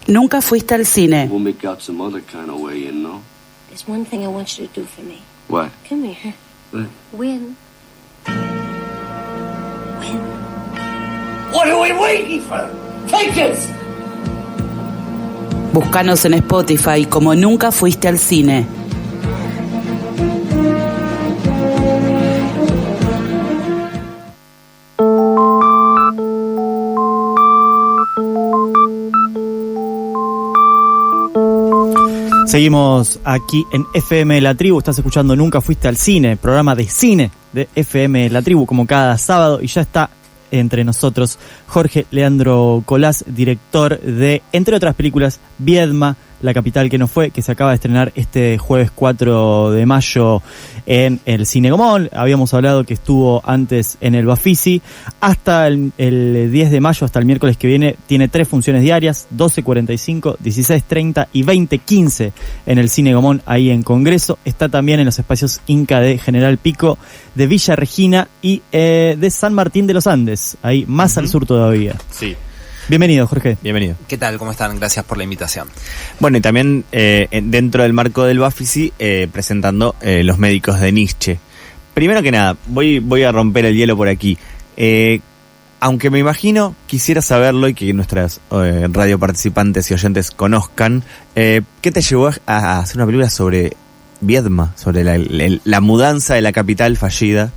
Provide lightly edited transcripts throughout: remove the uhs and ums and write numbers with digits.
Nunca fuiste al cine. We'll make out some other kind of way, you know? There's one thing I want you to do for me. What? Come here. What? Win. Win. What are we waiting for? Take it! Búscanos en Spotify como Nunca fuiste al cine. Seguimos aquí en FM La Tribu, estás escuchando Nunca fuiste al cine, programa de cine de FM La Tribu, como cada sábado, y ya está entre nosotros Jorge Leandro Colás, director de, entre otras películas, Viedma, La capital que no fue, que se acaba de estrenar este jueves 4 de mayo en el Cine Gomón. Habíamos hablado que estuvo antes en el Bafisi. Hasta el 10 de mayo, hasta el miércoles que viene, tiene 3 funciones diarias, 12:45, 16:30 y 20:15 en el Cine Gomón, ahí en Congreso. Está también en los espacios Inca de General Pico, de Villa Regina y de San Martín de los Andes, ahí más al sur todavía. Sí. Bienvenido, Jorge. Bienvenido. ¿Qué tal? ¿Cómo están? Gracias por la invitación. Bueno, y también dentro del marco del Bafisi, presentando Los médicos de Nietzsche. Primero que nada, voy a romper el hielo por aquí. Aunque me imagino, quisiera saberlo y que nuestras radio participantes y oyentes conozcan, ¿qué te llevó a hacer una película sobre Viedma, sobre la mudanza de la capital fallida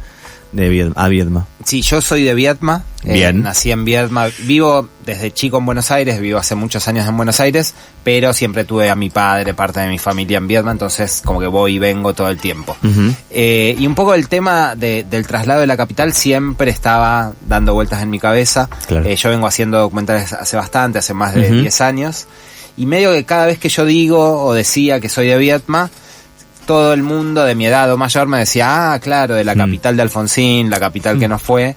a Viedma? Sí, yo soy de Viedma. Bien. Nací en Viedma. Vivo desde chico en Buenos Aires, vivo hace muchos años en Buenos Aires, pero siempre tuve a mi padre, parte de mi familia en Viedma, entonces como que voy y vengo todo el tiempo. Uh-huh. Y un poco el tema del traslado de la capital siempre estaba dando vueltas en mi cabeza. Claro. Yo vengo haciendo documentales hace más de 10 años, y medio que cada vez que yo digo o decía que soy de Viedma, todo el mundo de mi edad o mayor me decía, claro, de la capital de Alfonsín, la capital que no fue.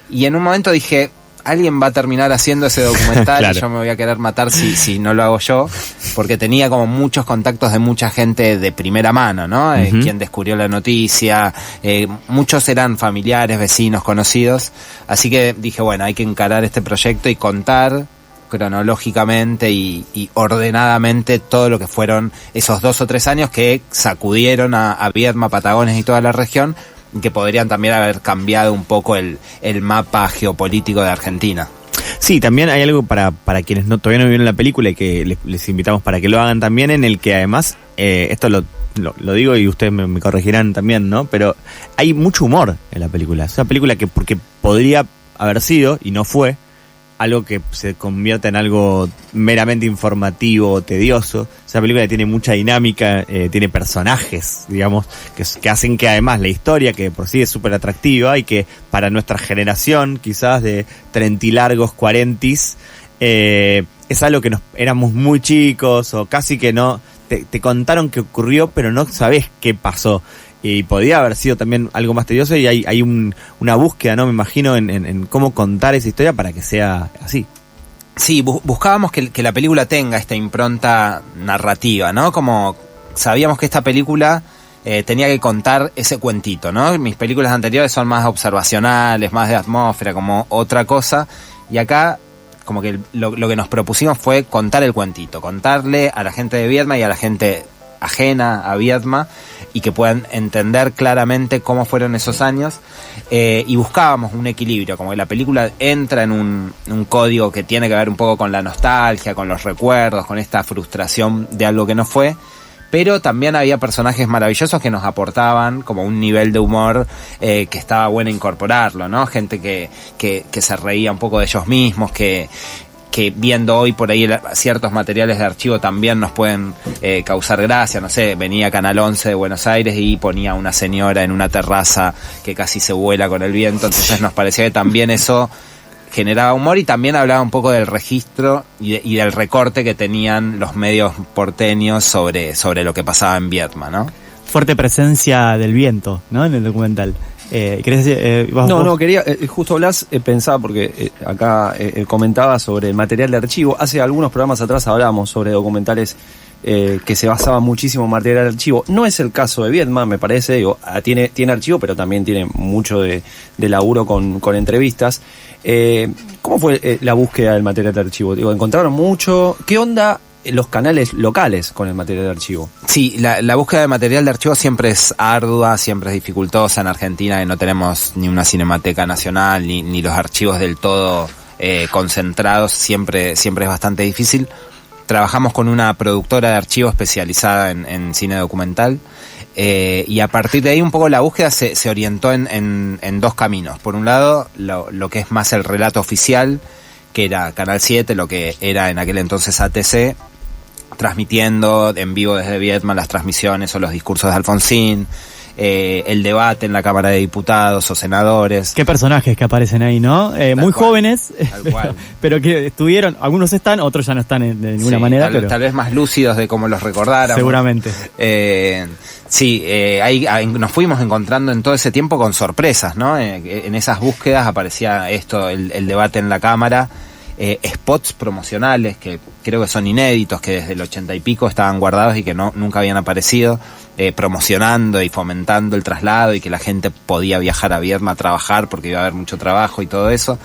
Y en un momento dije, alguien va a terminar haciendo ese documental claro. Y yo me voy a querer matar si no lo hago yo, porque tenía como muchos contactos de mucha gente de primera mano, ¿no? Uh-huh. Quien descubrió la noticia, muchos eran familiares, vecinos, conocidos. Así que dije, bueno, hay que encarar este proyecto y contar cronológicamente y ordenadamente todo lo que fueron esos 2 o 3 años que sacudieron a Viedma, Patagones y toda la región, y que podrían también haber cambiado un poco el mapa geopolítico de Argentina. Sí, también hay algo para quienes todavía no vieron la película y que les invitamos para que lo hagan también, en el que además, esto lo digo y ustedes me corregirán también, ¿no? Pero hay mucho humor en la película. Es una película que porque podría haber sido, y no fue, algo que se convierte en algo meramente informativo o tedioso. Esa película tiene mucha dinámica, tiene personajes, digamos, que hacen que además la historia, que por sí es súper atractiva y que para nuestra generación, quizás de trentilargos, cuarentis, es algo que éramos muy chicos o casi que no, te contaron que ocurrió, pero no sabés qué pasó. Y podía haber sido también algo más tedioso, y hay una búsqueda, ¿no? Me imagino, en cómo contar esa historia para que sea así. Sí, buscábamos que la película tenga esta impronta narrativa, ¿no? Como sabíamos que esta película tenía que contar ese cuentito, ¿no? Mis películas anteriores son más observacionales, más de atmósfera, como otra cosa. Y acá, como que lo que nos propusimos fue contar el cuentito, contarle a la gente de Viedma y a la gente ajena a Viedma, y que puedan entender claramente cómo fueron esos años, y buscábamos un equilibrio, como que la película entra en un código que tiene que ver un poco con la nostalgia, con los recuerdos, con esta frustración de algo que no fue, pero también había personajes maravillosos que nos aportaban como un nivel de humor que estaba bueno incorporarlo, ¿no? Gente que se reía un poco de ellos mismos, que viendo hoy por ahí ciertos materiales de archivo también nos pueden causar gracia. No sé, venía Canal 11 de Buenos Aires y ponía una señora en una terraza que casi se vuela con el viento, entonces nos parecía que también eso generaba humor, y también hablaba un poco del registro y del recorte que tenían los medios porteños sobre lo que pasaba en Viedma, ¿no? Fuerte presencia del viento, ¿no? En el documental. ¿Querés decir, No, quería, justo Blas pensaba, porque acá comentaba sobre el material de archivo. Hace algunos programas atrás hablamos sobre documentales que se basaban muchísimo en material de archivo. No es el caso de Viedma, me parece. Digo, tiene archivo, pero también tiene mucho de laburo con entrevistas. ¿Cómo fue la búsqueda del material de archivo? Digo, ¿encontraron mucho? ¿Qué onda los canales locales con el material de archivo? Sí, la búsqueda de material de archivo siempre es ardua, siempre es dificultosa. En Argentina no tenemos ni una cinemateca nacional, ni los archivos del todo concentrados, siempre es bastante difícil. Trabajamos con una productora de archivo especializada en cine documental, y a partir de ahí un poco la búsqueda se orientó en dos caminos. Por un lado, lo que es más el relato oficial, que era Canal 7, lo que era en aquel entonces ATC, transmitiendo en vivo desde Viedma las transmisiones o los discursos de Alfonsín, el debate en la Cámara de Diputados o senadores. Qué personajes que aparecen ahí, ¿no? Muy jóvenes, pero que estuvieron, algunos están, otros ya no están de ninguna manera. Tal vez más lúcidos de cómo los recordáramos. Seguramente. Ahí nos fuimos encontrando en todo ese tiempo con sorpresas, ¿no? En esas búsquedas aparecía esto, el debate en la Cámara, spots promocionales que creo que son inéditos, que desde el 80 y pico estaban guardados y que nunca habían aparecido, promocionando y fomentando el traslado y que la gente podía viajar a Viedma a trabajar porque iba a haber mucho trabajo y todo eso.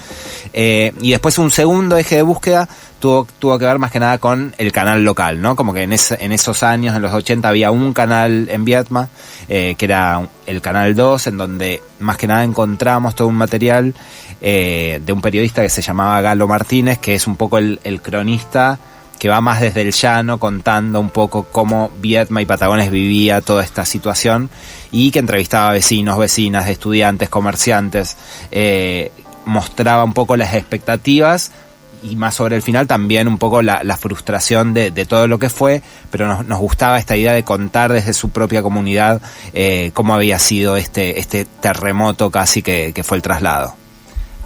Y después un segundo eje de búsqueda tuvo que ver más que nada con el canal local, ¿no? Como que en esos años, en los 80, había un canal en Viedma, que era el Canal 2, en donde más que nada encontramos todo un material de un periodista que se llamaba Galo Martínez, que es un poco el cronista que va más desde el llano contando un poco cómo Viedma y Patagones vivía toda esta situación, y que entrevistaba a vecinos, vecinas, estudiantes, comerciantes, mostraba un poco las expectativas y más sobre el final también un poco la frustración de todo lo que fue, pero nos gustaba esta idea de contar desde su propia comunidad cómo había sido este terremoto casi que fue el traslado.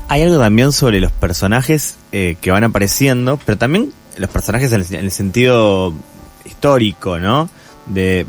Hay algo también sobre los personajes que van apareciendo, pero también los personajes en el sentido histórico, ¿no? De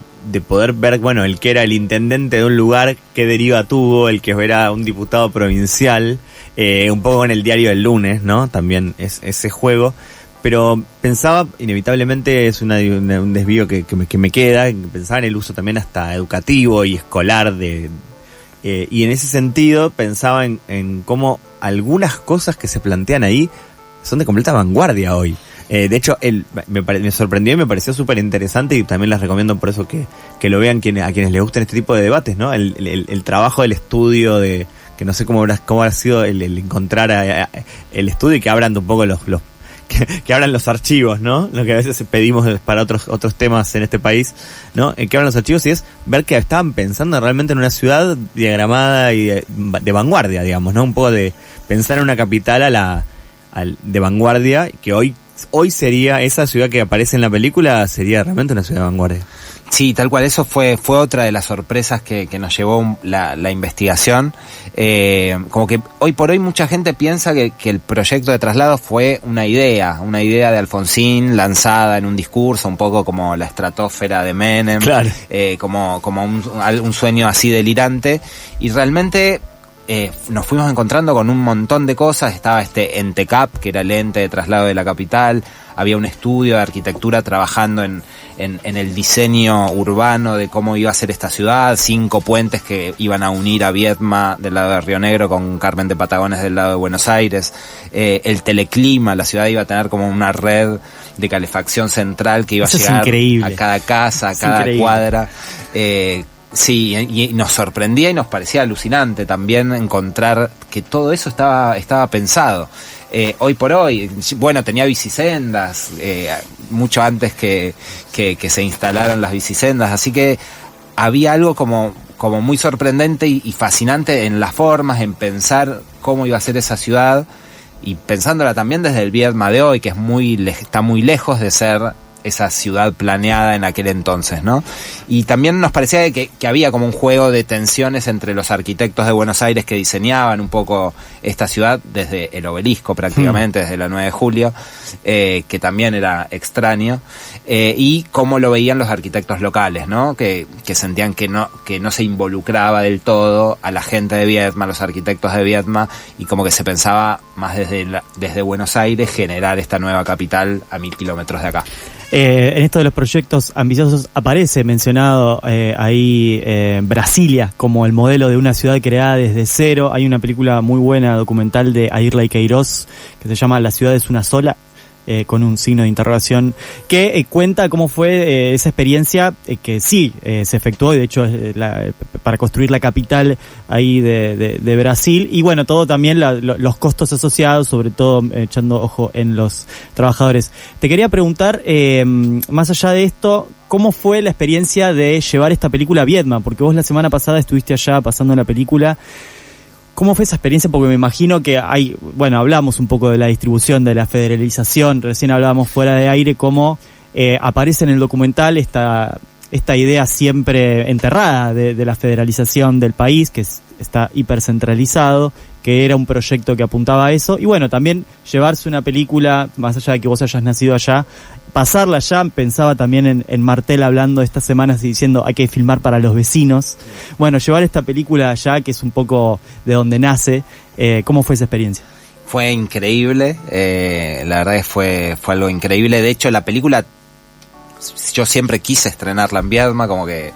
poder ver, bueno, el que era el intendente de un lugar, qué deriva tuvo, el que era un diputado provincial, un poco en el diario del lunes, ¿no? También es ese juego. Pero pensaba, inevitablemente es un desvío que me queda, pensaba en el uso también hasta educativo y escolar y en ese sentido pensaba en cómo algunas cosas que se plantean ahí son de completa vanguardia hoy. De hecho, me sorprendió y me pareció súper interesante, y también les recomiendo por eso que lo vean a quienes les gusten este tipo de debates, ¿no? El trabajo del estudio, que no sé cómo habrá sido el encontrar el estudio y que abran un poco que abran los archivos, ¿no? Lo que a veces pedimos para otros temas en este país, ¿no? Que abran los archivos, y es ver que estaban pensando realmente en una ciudad diagramada y de vanguardia, digamos, ¿no? Un poco de pensar en una capital de vanguardia, que hoy sería esa ciudad que aparece en la película, sería realmente una ciudad de vanguardia. Sí, tal cual, eso fue otra de las sorpresas que nos llevó la investigación. Como que hoy por hoy mucha gente piensa que el proyecto de traslado fue una idea de Alfonsín lanzada en un discurso, un poco como la estratosfera de Menem, claro. Como un sueño así delirante, y realmente nos fuimos encontrando con un montón de cosas. Estaba ENTECAP, que era el ente de traslado de la capital. Había un estudio de arquitectura trabajando en el diseño urbano de cómo iba a ser esta ciudad, 5 puentes que iban a unir a Viedma del lado de Río Negro con Carmen de Patagones del lado de Buenos Aires, el teleclima, la ciudad iba a tener como una red de calefacción central que iba a llegar a cada casa, a cada cuadra. Sí, y nos sorprendía y nos parecía alucinante también encontrar que todo eso estaba pensado. Hoy por hoy, bueno, tenía bicisendas, mucho antes que se instalaran las bicisendas, así que había algo como muy sorprendente y fascinante en las formas, en pensar cómo iba a ser esa ciudad, y pensándola también desde el Viedma de hoy, que está muy lejos de ser esa ciudad planeada en aquel entonces, ¿no? Y también nos parecía que había como un juego de tensiones entre los arquitectos de Buenos Aires que diseñaban un poco esta ciudad desde el Obelisco prácticamente, desde la 9 de julio, que también era extraño, y cómo lo veían los arquitectos locales, ¿no? Que sentían que no se involucraba del todo a la gente de Viedma, a los arquitectos de Viedma, y como que se pensaba más desde Buenos Aires generar esta nueva capital a 1000 kilómetros de acá. En esto de los proyectos ambiciosos aparece mencionado ahí Brasilia como el modelo de una ciudad creada desde cero. Hay una película muy buena documental de Airley Queiroz que se llama La ciudad es una sola, con un signo de interrogación, que cuenta cómo fue esa experiencia que sí se efectuó, y de hecho para construir la capital ahí de Brasil, y bueno, todo también los costos asociados, sobre todo echando ojo en los trabajadores. Te quería preguntar, más allá de esto, ¿cómo fue la experiencia de llevar esta película a Viedma? Porque vos la semana pasada estuviste allá pasando la película. ¿Cómo fue esa experiencia? Porque me imagino que hablamos un poco de la distribución, de la federalización, recién hablábamos fuera de aire, cómo aparece en el documental esta idea siempre enterrada de la federalización del país, que está hipercentralizado, que era un proyecto que apuntaba a eso, y bueno, también llevarse una película, más allá de que vos hayas nacido allá, pasarla allá. Pensaba también en Martel hablando estas semanas y diciendo hay que filmar para los vecinos. Bueno, llevar esta película allá, que es un poco de donde nace, ¿cómo fue esa experiencia? Fue increíble, la verdad que fue algo increíble. De hecho, la película, yo siempre quise estrenarla en Viedma, como que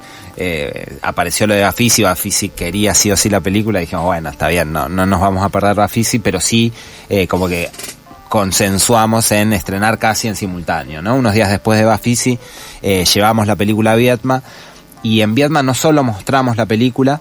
apareció lo de Bafisi quería sí o sí la película, y dijimos, bueno, está bien, no nos vamos a perder Bafisi, pero sí, como que consensuamos en estrenar casi en simultáneo, ¿no? Unos días después de Bafisi llevamos la película a Viedma, y en Viedma no solo mostramos la película,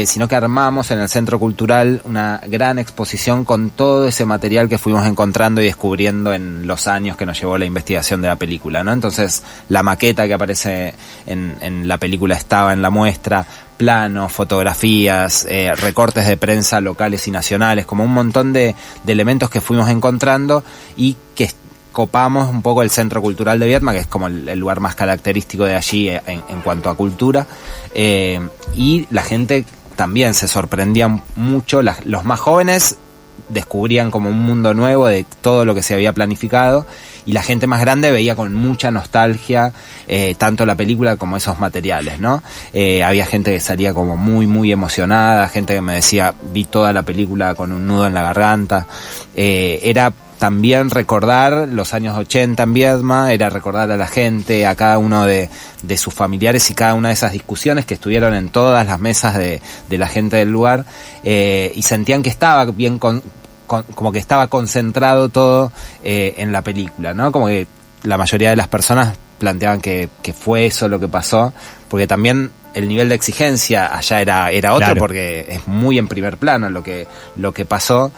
sino que armamos en el Centro Cultural una gran exposición con todo ese material que fuimos encontrando y descubriendo en los años que nos llevó la investigación de la película, ¿no? Entonces, la maqueta que aparece en la película estaba en la muestra, planos, fotografías, recortes de prensa locales y nacionales, como un montón de elementos que fuimos encontrando y que copamos un poco el Centro Cultural de Viedma, que es como el lugar más característico de allí en cuanto a cultura, y la gente también se sorprendía mucho. Los más jóvenes descubrían como un mundo nuevo de todo lo que se había planificado, y la gente más grande veía con mucha nostalgia tanto la película como esos materiales, ¿no? Había gente que salía como muy muy emocionada, gente que me decía, vi toda la película con un nudo en la garganta. Era también recordar los años 80 en Viedma, era recordar a la gente, a cada uno de sus familiares, y cada una de esas discusiones que estuvieron en todas las mesas de la gente del lugar, y sentían que estaba bien como que estaba concentrado todo en la película, ¿no? Como que la mayoría de las personas planteaban que fue eso lo que pasó, porque también el nivel de exigencia allá era otro, claro, porque es muy en primer plano lo que pasó,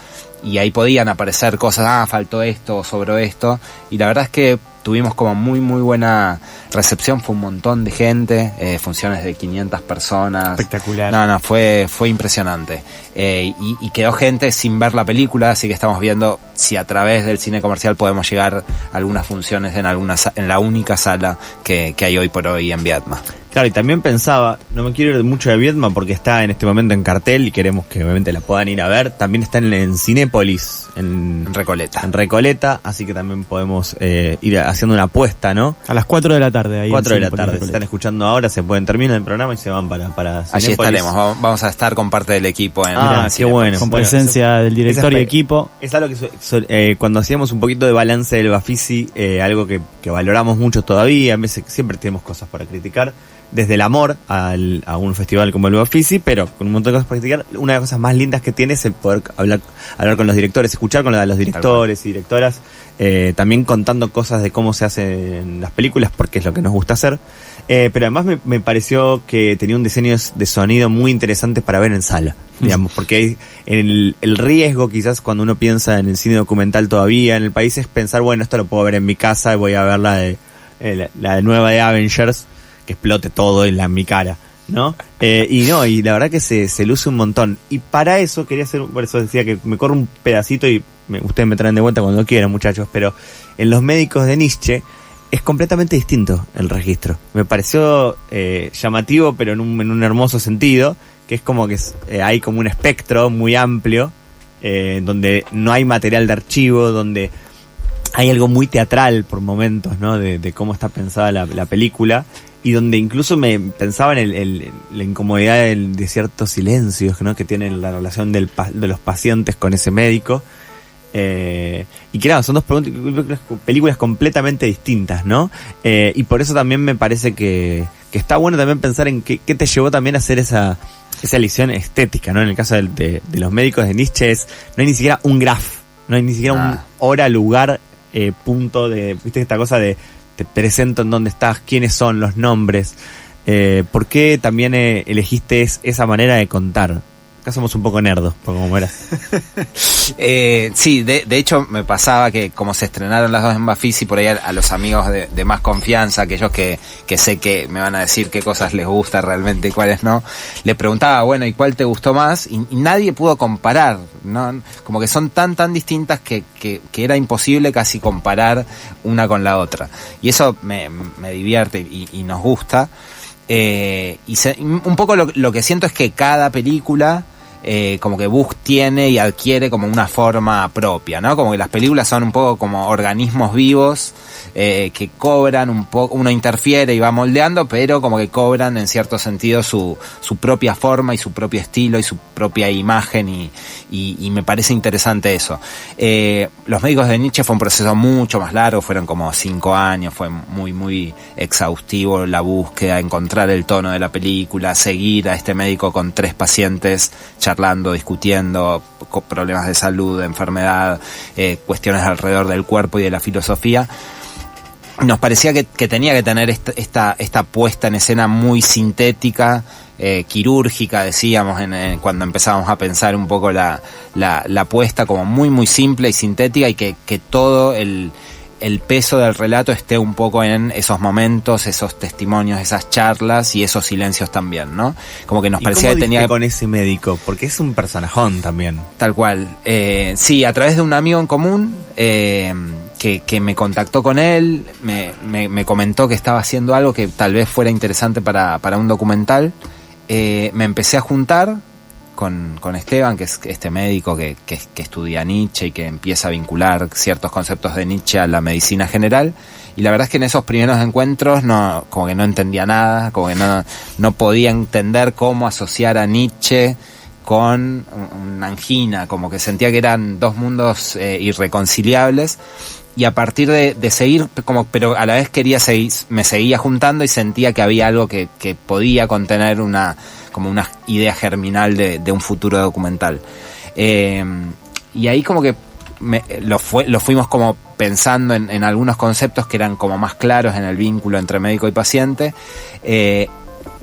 y ahí podían aparecer cosas, faltó esto, sobró esto, y la verdad es que tuvimos como muy muy buena recepción, fue un montón de gente, funciones de 500 personas. Espectacular. Fue impresionante. Y quedó gente sin ver la película, así que estamos viendo si a través del cine comercial podemos llegar a algunas funciones en la única sala que hay hoy por hoy en Viedma. Claro, y también pensaba, no me quiero ir mucho de Viedma porque está en este momento en cartel y queremos que obviamente la puedan ir a ver. También está en Cinépolis, en Recoleta. En Recoleta, así que también podemos ir haciendo una apuesta, ¿no? A las 4 de la tarde. Ahí 4 de la tarde, se están escuchando ahora, se pueden terminar el programa y se van para Cinépolis. Allí estaremos, vamos a estar con parte del equipo en qué bueno. Con presencia del director y equipo. Es algo que cuando hacíamos un poquito de balance del Bafisi, algo que valoramos mucho todavía, a veces siempre tenemos cosas para criticar, desde el amor a un festival como el Bafisi, pero con un montón de cosas para criticar. Una de las cosas más lindas que tiene es el poder hablar con los directores, escuchar con los directores y directoras, también contando cosas de cómo se hacen las películas, porque es lo que nos gusta hacer. Pero además me pareció que tenía un diseño de sonido muy interesante para ver en sala, digamos, porque el riesgo quizás cuando uno piensa en el cine documental todavía en el país es pensar, bueno, esto lo puedo ver en mi casa y voy a ver la nueva de Avengers, que explote todo en mi cara, ¿no? Y la verdad que se luce un montón. Y para eso quería hacer, por eso decía que me corro un pedacito y ustedes me traen de vuelta cuando quieran, muchachos, pero en Los médicos de Nietzsche es completamente distinto el registro. Me pareció llamativo, pero en un hermoso sentido, que es como que hay como un espectro muy amplio, donde no hay material de archivo, donde hay algo muy teatral por momentos, ¿no? De cómo está pensada la película, y donde incluso me pensaba en la incomodidad de ciertos silencios, ¿no? Que tienen la relación de los pacientes con ese médico. Y que nada, son dos películas completamente distintas, ¿no? Y por eso también me parece que está bueno también pensar en qué te llevó también a hacer esa elección estética, ¿no? En el caso de los médicos de Nietzsche no hay ni siquiera un graph, no hay ni siquiera un hora, lugar, punto de, viste, esta cosa de te presento en dónde estás, quiénes son, los nombres. ¿Por qué también elegiste esa manera de contar? Acá somos un poco nerdos, por como eras. Sí, de hecho me pasaba que como se estrenaron las dos en Bafisi, por ahí a los amigos de más confianza, aquellos que sé que me van a decir qué cosas les gusta realmente y cuáles no, le preguntaba, bueno, ¿y cuál te gustó más? Y nadie pudo comparar, ¿no? Como que son tan distintas que era imposible casi comparar una con la otra. Y eso me divierte y nos gusta. Un poco lo que siento es que cada película como que Buch tiene y adquiere como una forma propia, ¿no? Como que las películas son un poco como organismos vivos que cobran un poco, uno interfiere y va moldeando, pero como que cobran en cierto sentido su propia forma y su propio estilo y su propia imagen, y me parece interesante eso. Los médicos de Nietzsche fue un proceso mucho más largo, fueron como 5 años, fue muy exhaustivo la búsqueda, encontrar el tono de la película, seguir a este médico con 3 pacientes charlando, discutiendo problemas de salud, de enfermedad, cuestiones alrededor del cuerpo y de la filosofía. Nos parecía que tenía que tener esta puesta en escena muy sintética, quirúrgica, decíamos cuando empezábamos a pensar un poco la puesta como muy simple y sintética, y que todo el peso del relato esté un poco en esos momentos, esos testimonios, esas charlas y esos silencios también, ¿no? Como que nos parecía que tenía con ese médico, porque es un personajón también. Tal cual. Sí, a través de un amigo en común que me contactó con él, me comentó que estaba haciendo algo que tal vez fuera interesante para un documental. Me empecé a juntar con Esteban, que es este médico que estudia Nietzsche y que empieza a vincular ciertos conceptos de Nietzsche a la medicina general, y la verdad es que en esos primeros encuentros como que no entendía nada, como que no podía entender cómo asociar a Nietzsche con una angina, como que sentía que eran dos mundos irreconciliables. Y a partir de seguir, pero a la vez me seguía juntando y sentía que había algo que podía contener una idea germinal de un futuro documental. Y ahí como que lo fuimos como pensando en algunos conceptos que eran como más claros en el vínculo entre médico y paciente.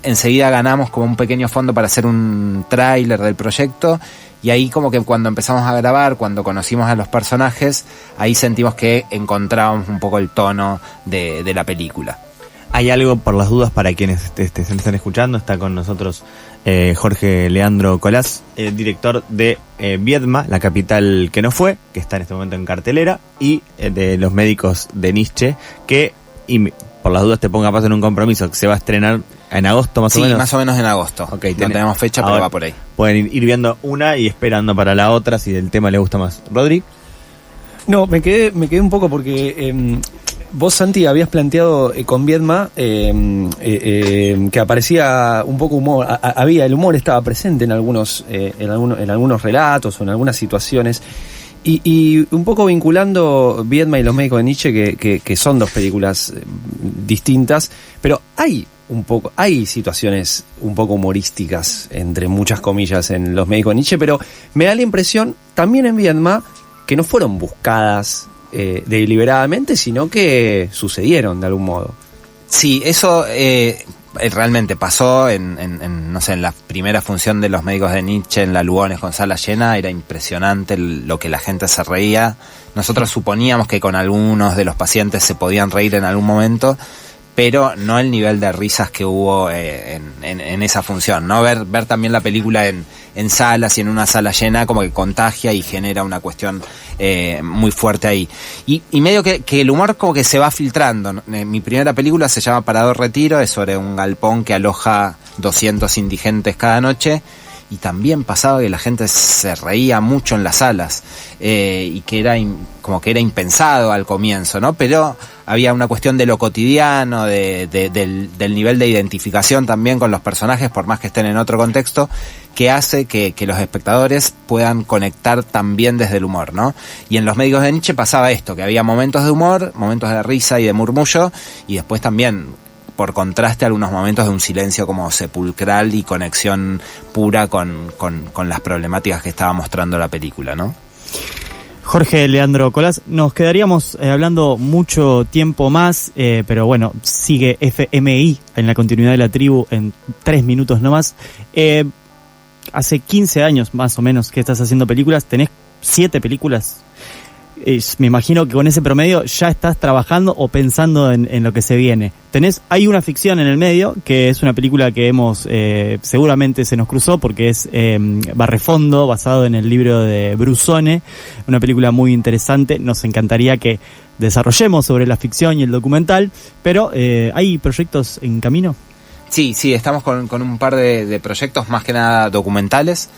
Enseguida ganamos como un pequeño fondo para hacer un tráiler del proyecto. Y ahí como que cuando empezamos a grabar, cuando conocimos a los personajes, ahí sentimos que encontrábamos un poco el tono de la película. Hay algo, por las dudas, para quienes se están escuchando, está con nosotros Jorge Leandro Colás, director de Viedma, la capital que no fue, que está en este momento en cartelera, y de Los médicos de Nietzsche, que, y por las dudas te ponga paso en un compromiso, que se va a estrenar en agosto más o menos. Sí, más o menos en agosto. Okay, no tenemos fecha, pero va por ahí. Pueden ir viendo una y esperando para la otra si el tema les gusta más. ¿Rodri? No, me quedé un poco porque vos, Santi, habías planteado con Viedma que aparecía un poco humor. El humor estaba presente en algunos relatos o en algunas situaciones. Y un poco vinculando Viedma y Los médicos de Nietzsche, que son dos películas distintas, pero hay situaciones un poco humorísticas, entre muchas comillas, en Los médicos de Nietzsche, pero me da la impresión, también en Viedma, que no fueron buscadas deliberadamente, sino que sucedieron de algún modo. Sí, eso realmente pasó no sé, en la primera función de Los médicos de Nietzsche en la Lugones con sala llena. Era impresionante lo que la gente se reía. Nosotros suponíamos que con algunos de los pacientes se podían reír en algún momento, pero no el nivel de risas que hubo en esa función, ¿no? Ver también la película en salas y en una sala llena como que contagia y genera una cuestión muy fuerte ahí. Y medio que el humor como que se va filtrando. Mi primera película se llama Parador Retiro, es sobre un galpón que aloja 200 indigentes cada noche. Y también pasaba que la gente se reía mucho en las salas, y que era como que era impensado al comienzo, ¿no? Pero había una cuestión de lo cotidiano, del nivel de identificación también con los personajes, por más que estén en otro contexto, que hace que los espectadores puedan conectar también desde el humor, ¿no? Y en los medios de Nietzsche pasaba esto, que había momentos de humor, momentos de risa y de murmullo, y después también, por contraste, algunos momentos de un silencio como sepulcral y conexión pura con las problemáticas que estaba mostrando la película, ¿no? Jorge Leandro Colás, nos quedaríamos hablando mucho tiempo más, pero bueno, sigue FMI en la continuidad de la tribu en 3 minutos nomás. Hace 15 años más o menos que estás haciendo películas, tenés 7 películas. Me imagino que con ese promedio ya estás trabajando o pensando en lo que se viene. Hay una ficción en el medio, que es una película que seguramente se nos cruzó porque es Barrefondo, basado en el libro de Brusone, una película muy interesante. Nos encantaría que desarrollemos sobre la ficción y el documental, pero ¿hay proyectos en camino? Sí, estamos con un par de proyectos, más que nada documentales.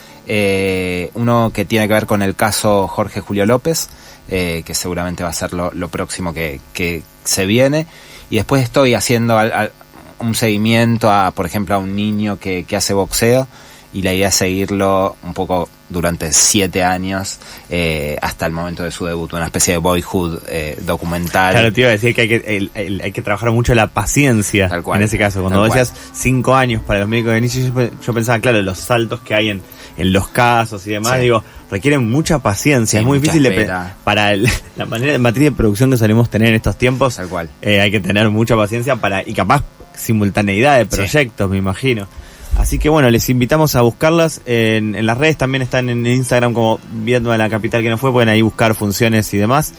Uno que tiene que ver con el caso Jorge Julio López, que seguramente va a ser lo próximo que se viene. Y después estoy haciendo un seguimiento por ejemplo, a un niño que hace boxeo, y la idea es seguirlo un poco durante 7 años, hasta el momento de su debut, una especie de Boyhood documental. Claro, te iba a decir que hay que trabajar mucho la paciencia. Tal cual, en ese caso. Cuando decías 5 años para los médicos de Nietzsche, yo pensaba, claro, los saltos que hay en los casos y demás, sí, digo, requieren mucha paciencia. Sí, es muy difícil para la manera en materia de producción que solemos tener en estos tiempos. Tal cual. Hay que tener mucha paciencia y capaz simultaneidad de proyectos, me imagino. Así que bueno, les invitamos a buscarlas en las redes, también están en Instagram como Viendo a la Capital que no fue, pueden ahí buscar funciones y demás.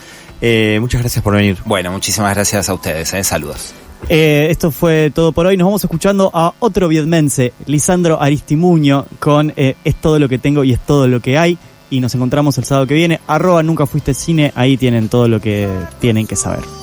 Muchas gracias por venir. Bueno, muchísimas gracias a ustedes, saludos. Esto fue todo por hoy, nos vamos escuchando a otro vietmense, Lisandro Aristimuño, con Es todo lo que tengo y es todo lo que hay, y nos encontramos el sábado que viene, @nuncafuistecine, ahí tienen todo lo que tienen que saber.